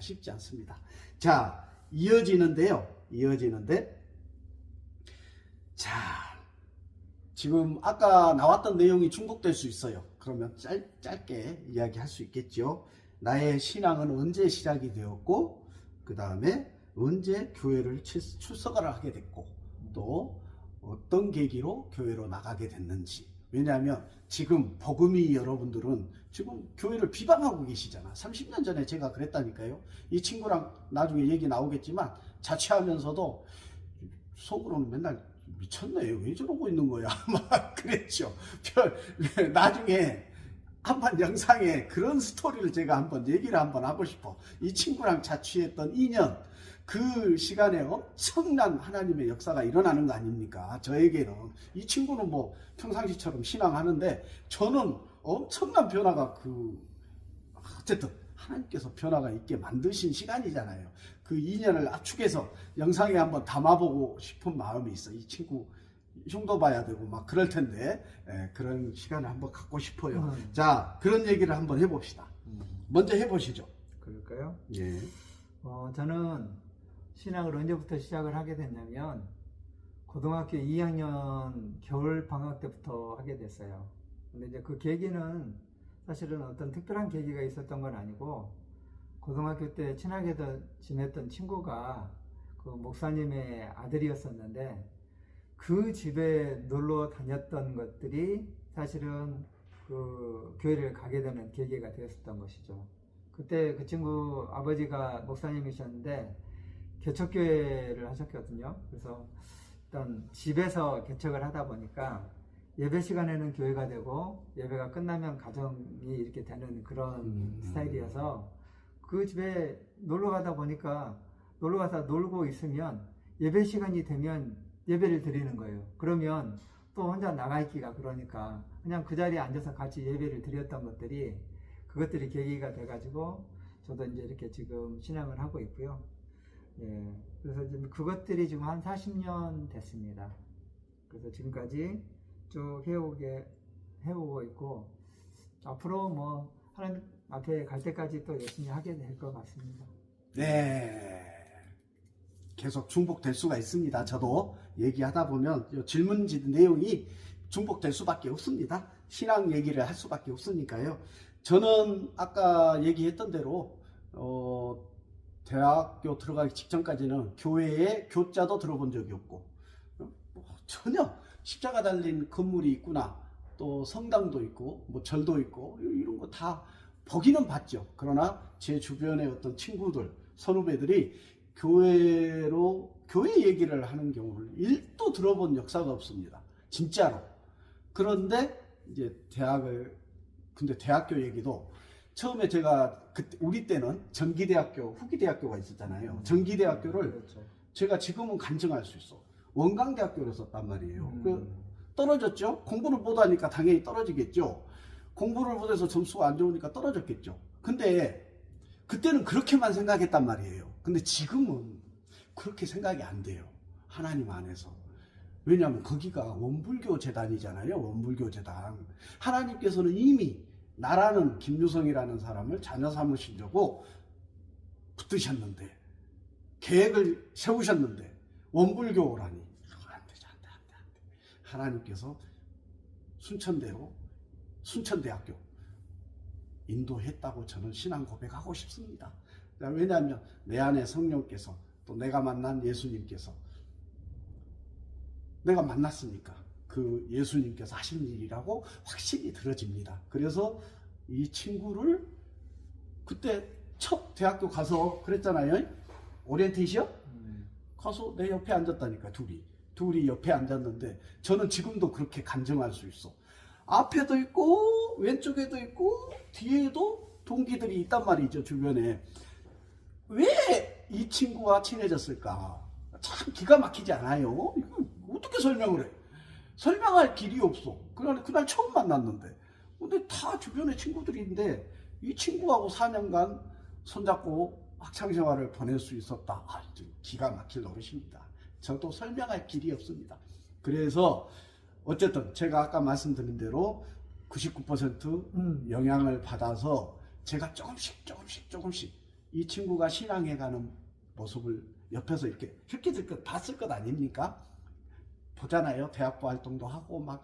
쉽지 않습니다. 자, 이어지는데, 자, 지금 아까 나왔던 내용이 중복될 수 있어요. 그러면 짧게 이야기할 수 있겠죠. 나의 신앙은 언제 시작이 되었고, 그 다음에 언제 교회를 출석을 하게 됐고, 또 어떤 계기로 교회로 나가게 됐는지. 왜냐하면 지금 복음이 여러분들은 지금 교회를 비방하고 계시잖아. 30년 전에 제가 그랬다니까요. 이 친구랑 나중에 얘기 나오겠지만 자취하면서도 속으로는 맨날 미쳤네, 왜 저러고 있는 거야 막 그랬죠. 나중에 한번 영상에 그런 스토리를 제가 한번 얘기를 한번 하고 싶어. 이 친구랑 자취했던 2년 그 시간에 엄청난 하나님의 역사가 일어나는 거 아닙니까? 저에게는. 이 친구는 뭐 평상시처럼 신앙하는데 저는 엄청난 변화가 어쨌든 하나님께서 변화가 있게 만드신 시간이잖아요. 그 2년을 압축해서 영상에 한번 담아보고 싶은 마음이 있어. 이 친구 흉도 봐야 되고 막 그럴 텐데, 그런 시간을 한번 갖고 싶어요. 자, 그런 얘기를 한번 해봅시다. 먼저 해보시죠. 그럴까요? 예. 저는 신앙을 언제부터 시작을 하게 됐냐면 고등학교 2학년 겨울 방학 때부터 하게 됐어요. 근데 이제 그 계기는 사실은 어떤 특별한 계기가 있었던 건 아니고, 고등학교 때 친하게 지냈던 친구가 그 목사님의 아들이었었는데 그 집에 놀러 다녔던 것들이 사실은 그 교회를 가게 되는 계기가 되었었던 것이죠. 그때 그 친구 아버지가 목사님이셨는데 개척교회를 하셨거든요. 그래서 일단 집에서 개척을 하다 보니까 예배 시간에는 교회가 되고 예배가 끝나면 가정이 이렇게 되는 그런 스타일이어서 그 집에 놀러 가다 보니까 놀러 가서 놀고 있으면 예배 시간이 되면 예배를 드리는 거예요. 그러면 또 혼자 나가 있기가 그러니까 그냥 그 자리에 앉아서 같이 예배를 드렸던 그것들이 계기가 돼가지고 저도 이제 이렇게 지금 신앙을 하고 있고요. 예, 그래서 지금 그것들이 지금 한 40년 됐습니다. 그래서 지금까지 쭉 해오고 있고, 앞으로 뭐 하나님 앞에 갈 때까지 또 열심히 하게 될 것 같습니다. 네. 계속 중복될 수가 있습니다. 저도 얘기하다 보면 질문 내용이 중복될 수밖에 없습니다. 신앙 얘기를 할 수밖에 없으니까요. 저는 아까 얘기했던 대로 대학교 들어가기 직전까지는 교회에 교자도 들어본 적이 없고, 전혀 십자가 달린 건물이 있구나, 또 성당도 있고 뭐 절도 있고 이런 거 다 보기는 봤죠. 그러나 제 주변의 어떤 친구들, 선후배들이 교회 얘기를 하는 경우를 1도 들어본 역사가 없습니다. 진짜로. 그런데 이제 근데 대학교 얘기도 처음에 제가 그때 우리 때는 전기대학교, 후기대학교가 있었잖아요. 전기대학교를 그렇죠. 제가 지금은 간증할 수 있어. 원광대학교를 썼단 말이에요. 떨어졌죠. 공부를 못하니까 당연히 떨어지겠죠. 공부를 못해서 점수가 안 좋으니까 떨어졌겠죠. 근데 그때는 그렇게만 생각했단 말이에요. 근데 지금은 그렇게 생각이 안 돼요. 하나님 안에서. 왜냐하면 거기가 원불교 재단이잖아요. 원불교 재단. 하나님께서는 이미 나라는 김유성이라는 사람을 자녀 삼으시려고 붙드셨는데, 계획을 세우셨는데 원불교라니 안 되죠. 안 돼. 하나님께서 순천대학교 인도했다고 저는 신앙 고백하고 싶습니다. 왜냐하면 내 안에 성령께서, 또 내가 만난 예수님께서, 내가 만났으니까 그 예수님께서 하신 일이라고 확신이 들어집니다. 그래서 이 친구를 그때 첫 대학교 가서 그랬잖아요. 오리엔테이션? 가서 내 옆에 앉았다니까. 둘이 옆에 앉았는데 저는 지금도 그렇게 간증할 수 있어. 앞에도 있고 왼쪽에도 있고 뒤에도 동기들이 있단 말이죠. 주변에. 왜 이 친구와 친해졌을까? 참 기가 막히지 않아요? 이거 어떻게 설명을 해? 설명할 길이 없어. 그날 처음 만났는데. 근데 다 주변에 친구들인데 이 친구하고 4년간 손잡고 학창생활을 보낼 수 있었다. 기가 막힐 노릇입니다. 저도 설명할 길이 없습니다. 그래서 어쨌든 제가 아까 말씀드린 대로 99% 영향을 받아서 제가 조금씩 이 친구가 신앙해 가는 모습을 옆에서 이렇게 힐끗힐끗 봤을 것 아닙니까? 보잖아요. 대학부 활동도 하고 막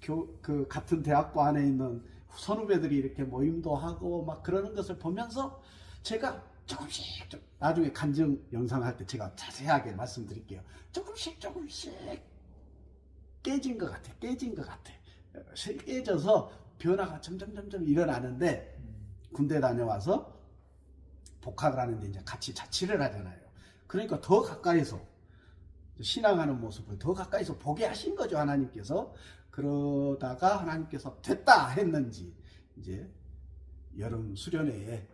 그 같은 대학부 안에 있는 선후배들이 이렇게 모임도 하고 막 그러는 것을 보면서 제가 조금씩 나중에 간증 영상 할 때 제가 자세하게 말씀드릴게요. 조금씩 깨진 것 같아. 깨져서 변화가 점점 일어나는데 군대 다녀와서 복학을 하는데 이제 같이 자취를 하잖아요. 그러니까 더 가까이서 신앙하는 모습을 더 가까이서 보게 하신 거죠, 하나님께서. 그러다가 하나님께서 됐다 했는지 이제 여름 수련회에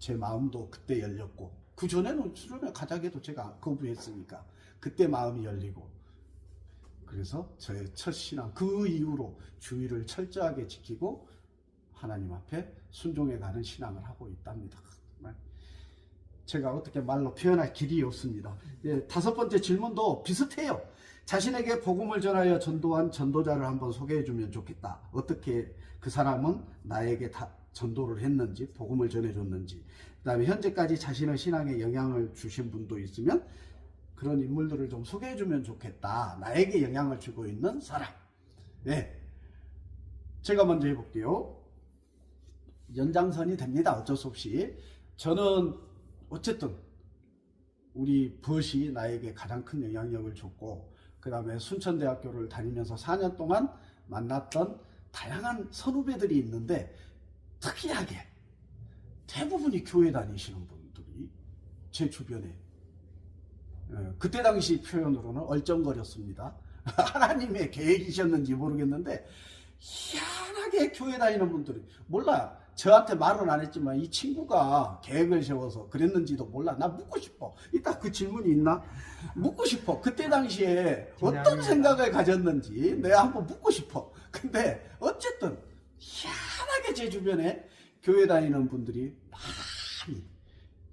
제 마음도 그때 열렸고, 그 전에는 수련회 가자기도 제가 거부했으니까 그때 마음이 열리고, 그래서 저의 첫 신앙, 그 이후로 주의를 철저하게 지키고 하나님 앞에 순종해가는 신앙을 하고 있답니다. 정말 제가 어떻게 말로 표현할 길이 없습니다. 예, 5번째 질문도 비슷해요. 자신에게 복음을 전하여 전도한 전도자를 한번 소개해주면 좋겠다. 어떻게 그 사람은 나에게 다 전도를 했는지, 복음을 전해줬는지, 그 다음에 현재까지 자신의 신앙에 영향을 주신 분도 있으면 그런 인물들을 좀 소개해주면 좋겠다. 나에게 영향을 주고 있는 사람. 네, 제가 먼저 해볼게요. 연장선이 됩니다. 어쩔 수 없이. 저는 어쨌든 우리 부엇이 나에게 가장 큰 영향력을 줬고, 그 다음에 순천대학교를 다니면서 4년 동안 만났던 다양한 선후배들이 있는데, 특이하게 대부분이 교회 다니시는 분들이 제 주변에, 그때 당시 표현으로는 얼쩡거렸습니다. 하나님의 계획이셨는지 모르겠는데 희한하게 교회 다니는 분들이, 몰라요. 저한테 말은 안 했지만 이 친구가 계획을 세워서 그랬는지도 몰라. 나 묻고 싶어. 이따 그 질문이 있나? 묻고 싶어. 그때 당시에 어떤 생각을 가졌는지 내가 한번 묻고 싶어. 근데 어쨌든 희한하게 제 주변에 교회 다니는 분들이 많이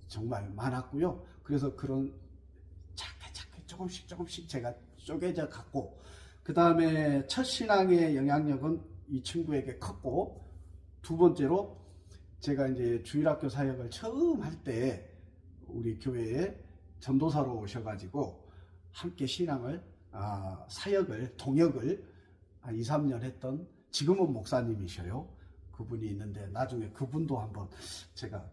정말 많았고요. 그래서 그런 작게 조금씩 제가 쪼개져 갔고, 그 다음에 첫 신앙의 영향력은 이 친구에게 컸고, 두 번째로 제가 이제 주일학교 사역을 처음 할 때 우리 교회에 전도사로 오셔가지고 함께 신앙을, 사역을, 동역을 한 2, 3년 했던, 지금은 목사님이셔요. 그분이 있는데 나중에 그분도 한번 제가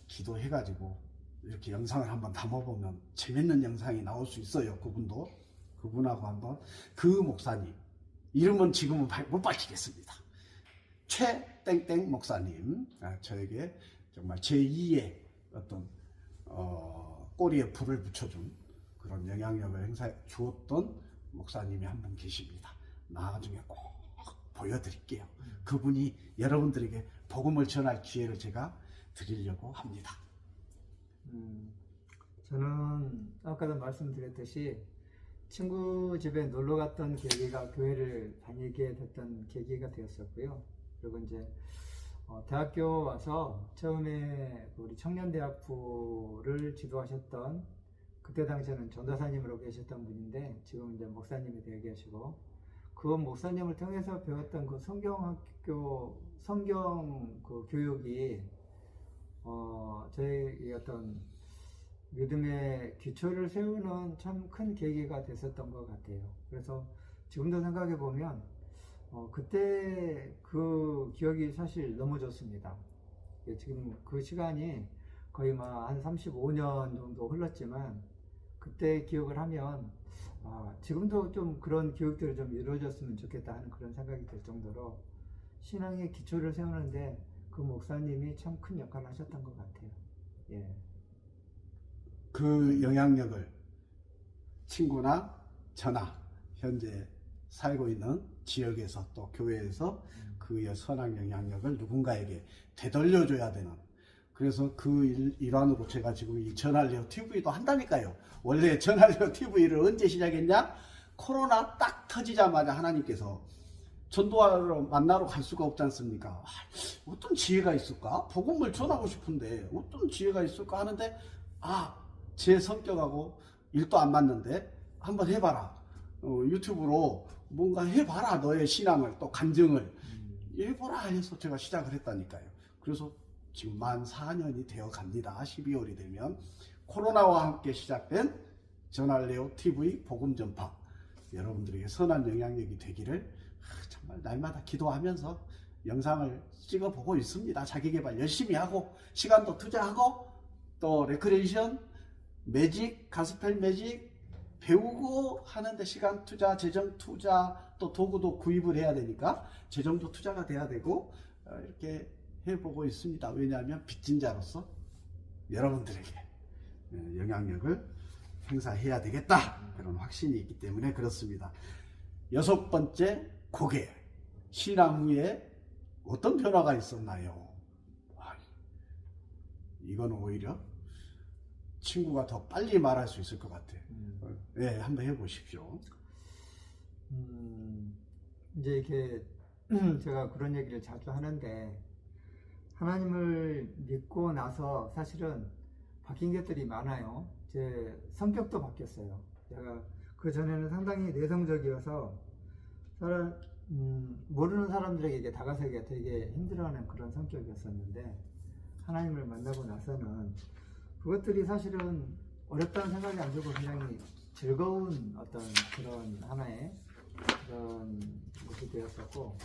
기도해가지고 이렇게 영상을 한번 담아보면 재밌는 영상이 나올 수 있어요. 그분하고 한번, 그 목사님 이름은 지금은 못 밝히겠습니다. 최땡땡 목사님, 저에게 정말 제2의 어떤 꼬리에 불을 붙여준 그런 영향력을 행사해 주었던 목사님이 한 분 계십니다. 나중에 꼭 보여드릴게요. 그분이 여러분들에게 복음을 전할 기회를 제가 드리려고 합니다. 저는 아까도 말씀드렸듯이 친구 집에 놀러 갔던 계기가 교회를 다니게 됐던 계기가 되었었고요. 그리고 이제 대학교 와서 처음에 우리 청년대학부를 지도하셨던, 그때 당시에는 전도사님으로 계셨던 분인데 지금 이제 목사님이 되어 계시고, 그 목사님을 통해서 배웠던 그 성경학교 성경 그 교육이 저희 어떤 믿음의 기초를 세우는 참 큰 계기가 됐었던 것 같아요. 그래서 지금도 생각해 보면 그때 그 기억이 사실 너무 좋습니다. 지금 그 시간이 거의 한 35년 정도 흘렀지만 그때 기억을 하면 지금도 좀 그런 교육들이 좀 이루어졌으면 좋겠다 하는 그런 생각이 들 정도로 신앙의 기초를 세우는데 그 목사님이 참 큰 역할을 하셨던 것 같아요. 예. 그 영향력을 친구나 저나 현재 살고 있는 지역에서 또 교회에서 그의 선한 영향력을 누군가에게 되돌려줘야 되는, 그래서 그 일환으로 제가 지금 이 전할레오 TV도 한다니까요. 원래 전할레오 TV를 언제 시작했냐? 코로나 딱 터지자마자 하나님께서 전도하러 만나러 갈 수가 없지 않습니까? 어떤 지혜가 있을까? 복음을 전하고 싶은데 어떤 지혜가 있을까 하는데, 제 성격하고 일도 안 맞는데 한번 해봐라. 유튜브로 뭔가 해봐라. 너의 신앙을 또 간증을 해보라 해서 제가 시작을 했다니까요. 그래서 지금 만 4년이 되어 갑니다. 12월이 되면 코로나와 함께 시작된 전할래요 TV 복음 전파, 여러분들에게 선한 영향력이 되기를 정말 날마다 기도하면서 영상을 찍어보고 있습니다. 자기개발 열심히 하고 시간도 투자하고 또 레크레이션, 매직, 가스펠 매직 배우고 하는데 시간 투자, 재정 투자, 또 도구도 구입을 해야 되니까 재정도 투자가 돼야 되고 이렇게 해보고 있습니다. 왜냐하면 빚진 자로서 여러분들에게 영향력을 행사해야 되겠다, 그런 확신이 있기 때문에 그렇습니다. 6번째, 고개. 신앙 후에 어떤 변화가 있었나요? 이거는 오히려 친구가 더 빨리 말할 수 있을 것 같아요. 네, 한번 해보십시오. 이제 이렇게 제가 그런 얘기를 자주 하는데, 하나님을 믿고 나서 사실은 바뀐 것들이 많아요. 제 성격도 바뀌었어요. 제가 그 전에는 상당히 내성적이어서 모르는 사람들에게 다가서기가 되게 힘들어하는 그런 성격이었었는데, 하나님을 만나고 나서는 그것들이 사실은 어렵다는 생각이 안 들고 굉장히 즐거운 어떤 그런 하나의 그런 것이 되었었고,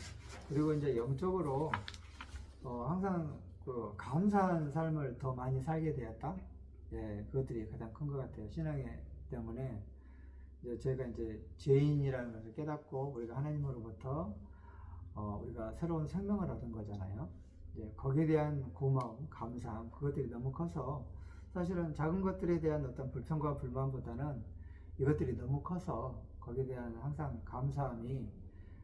그리고 이제 영적으로 항상 그 감사한 삶을 더 많이 살게 되었다. 예, 그것들이 가장 큰 것 같아요. 신앙 때문에 이제 제가 이제 죄인이라는 것을 깨닫고 우리가 하나님으로부터 우리가 새로운 생명을 얻은 거잖아요. 이제 거기에 대한 고마움, 감사함, 그것들이 너무 커서 사실은 작은 것들에 대한 어떤 불평과 불만보다는 이것들이 너무 커서 거기에 대한 항상 감사함이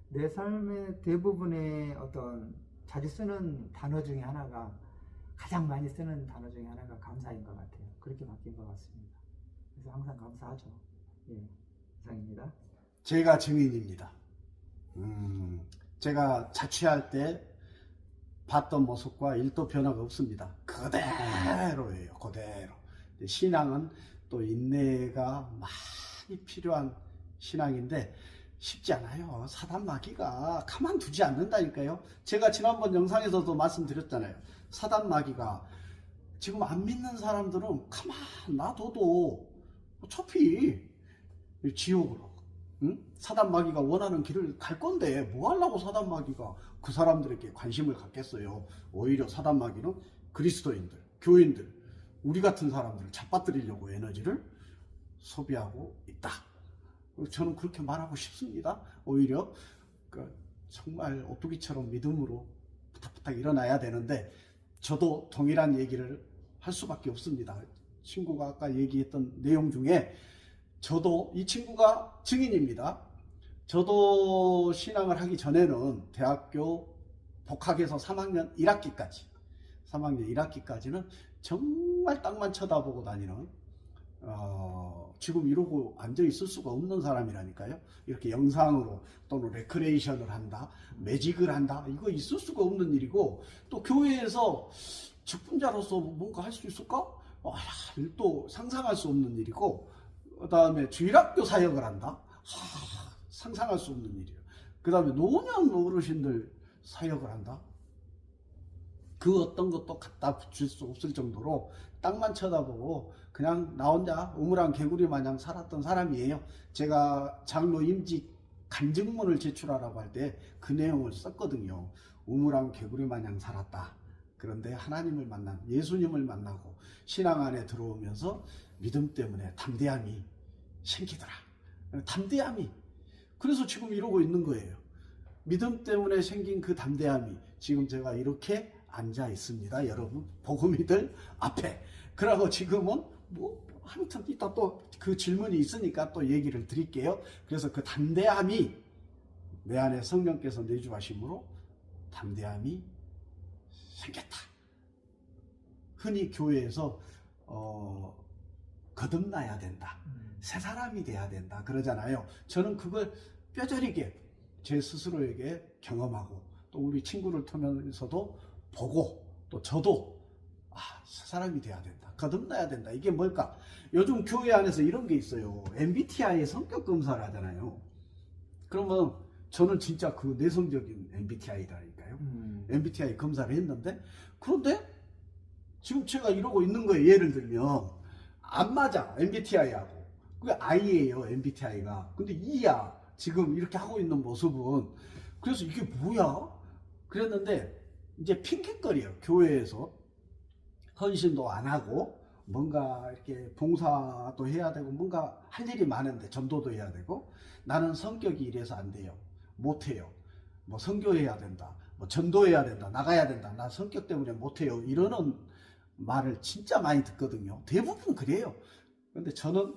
내 삶의 대부분의 어떤 자주 쓰는 단어 중에 하나가, 가장 많이 쓰는 단어 중에 하나가 감사인 것 같아요. 그렇게 바뀐 것 같습니다. 그래서 항상 감사하죠. 예, 이상입니다. 제가 증인입니다. 제가 자취할 때 봤던 모습과 1도 변화가 없습니다. 그대로예요. 그대로. 신앙은 또 인내가 많이 필요한 신앙인데 쉽지 않아요. 사단 마귀가 가만두지 않는다니까요. 제가 지난번 영상에서도 말씀드렸잖아요. 사단 마귀가 지금 안 믿는 사람들은 가만 놔둬도 어차피 지옥으로, 사단 마귀가 원하는 길을 갈 건데 뭐 하려고 사단 마귀가 그 사람들에게 관심을 갖겠어요. 오히려 사단 마귀는 그리스도인들, 교인들, 우리 같은 사람들을 잡아뜨리려고 에너지를 소비하고 있다. 저는 그렇게 말하고 싶습니다. 오히려 정말 오뚜기처럼 믿음으로 부탁부탁 일어나야 되는데 저도 동일한 얘기를 할 수밖에 없습니다. 친구가 아까 얘기했던 내용 중에 저도, 이 친구가 증인입니다. 저도 신앙을 하기 전에는 대학교 복학해서 3학년 1학기까지는 정말 땅만 쳐다보고 다니는 지금 이러고 앉아 있을 수가 없는 사람이라니까요. 이렇게 영상으로 또는 레크레이션을 한다, 매직을 한다, 이거 있을 수가 없는 일이고, 또 교회에서 직분자로서 뭔가 할 수 있을까? 또 상상할 수 없는 일이고, 그 다음에 주일학교 사역을 한다? 상상할 수 없는 일이에요. 그 다음에 노년 어르신들 사역을 한다? 그 어떤 것도 갖다 붙일 수 없을 정도로 땅만 쳐다보고 그냥 나 혼자 우물안 개구리 마냥 살았던 사람이에요. 제가 장로 임직 간증문을 제출하라고 할 때 그 내용을 썼거든요. 우물안 개구리 마냥 살았다. 그런데 하나님을 만난, 예수님을 만나고 신앙 안에 들어오면서 믿음 때문에 담대함이 생기더라. 담대함이. 그래서 지금 이러고 있는 거예요. 믿음 때문에 생긴 그 담대함이 지금 제가 이렇게 앉아 있습니다. 여러분, 복음이들 앞에. 그러고 지금은 아무튼 이따 또 그 질문이 있으니까 또 얘기를 드릴게요. 그래서 그 담대함이 내 안에 성령께서 내주하심으로 담대함이 생겼다. 흔히 교회에서 거듭나야 된다, 새 사람이 돼야 된다 그러잖아요. 저는 그걸 뼈저리게 제 스스로에게 경험하고 또 우리 친구를 통해서도 보고 또 저도 새 사람이 돼야 된다, 거듭나야 된다. 이게 뭘까? 요즘 교회 안에서 이런 게 있어요. MBTI 성격 검사를 하잖아요. 그러면 저는 진짜 그 내성적인 MBTI라니까요. MBTI 검사를 했는데, 그런데 지금 제가 이러고 있는 거예요. 예를 들면 안 맞아, MBTI하고. 그게 I예요, MBTI가. 근데 E야, 지금 이렇게 하고 있는 모습은. 그래서 이게 뭐야? 그랬는데 이제 핑계거리예요. 교회에서 헌신도 안 하고 뭔가 이렇게 봉사도 해야 되고 뭔가 할 일이 많은데 전도도 해야 되고 나는 성격이 이래서 안 돼요. 못 해요. 뭐 선교해야 된다. 뭐 전도해야 된다. 나가야 된다. 나 성격 때문에 못 해요. 이러는 말을 진짜 많이 듣거든요. 대부분 그래요. 근데 저는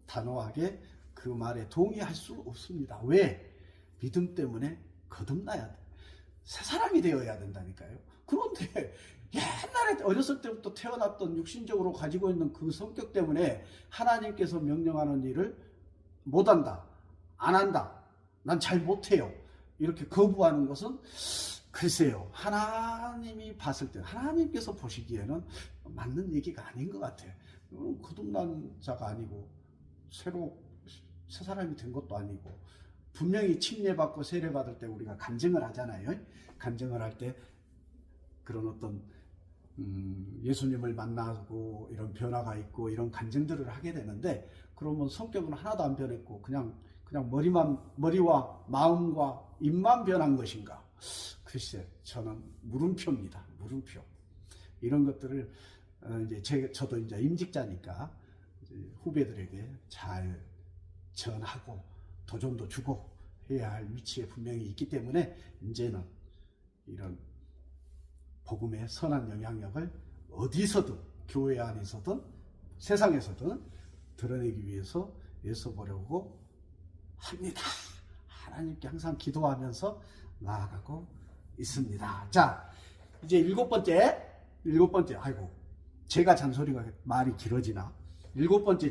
단호하게 그 말에 동의할 수 없습니다. 왜? 믿음 때문에 거듭나야 돼. 새 사람이 되어야 된다니까요. 그런데 옛날에 어렸을 때부터 태어났던 육신적으로 가지고 있는 그 성격 때문에 하나님께서 명령하는 일을 못한다, 안 한다, 난 잘 못해요, 이렇게 거부하는 것은 글쎄요, 하나님이 봤을 때, 하나님께서 보시기에는 맞는 얘기가 아닌 것 같아요. 거듭난 자가 아니고 새로 새 사람이 된 것도 아니고, 분명히 침례받고 세례받을 때 우리가 간증을 하잖아요. 간증을 할 때 그런 어떤 예수님을 만나고 이런 변화가 있고 이런 간증들을 하게 되는데, 그러면 성격은 하나도 안 변했고 그냥 머리와 마음과 입만 변한 것인가? 글쎄, 저는 물음표입니다. 물음표. 이런 것들을 이제 저도 이제 임직자니까 이제 후배들에게 잘 전하고 도전도 주고 해야 할 위치에 분명히 있기 때문에 이제는 이런 복음의 선한 영향력을 어디서든, 교회 안에서든 세상에서든 드러내기 위해서 애써보려고 합니다. 하나님께 항상 기도하면서 나아가고 있습니다. 자, 이제 일곱 번째, 아이고, 제가 잔소리가 말이 길어지나? 일곱 번째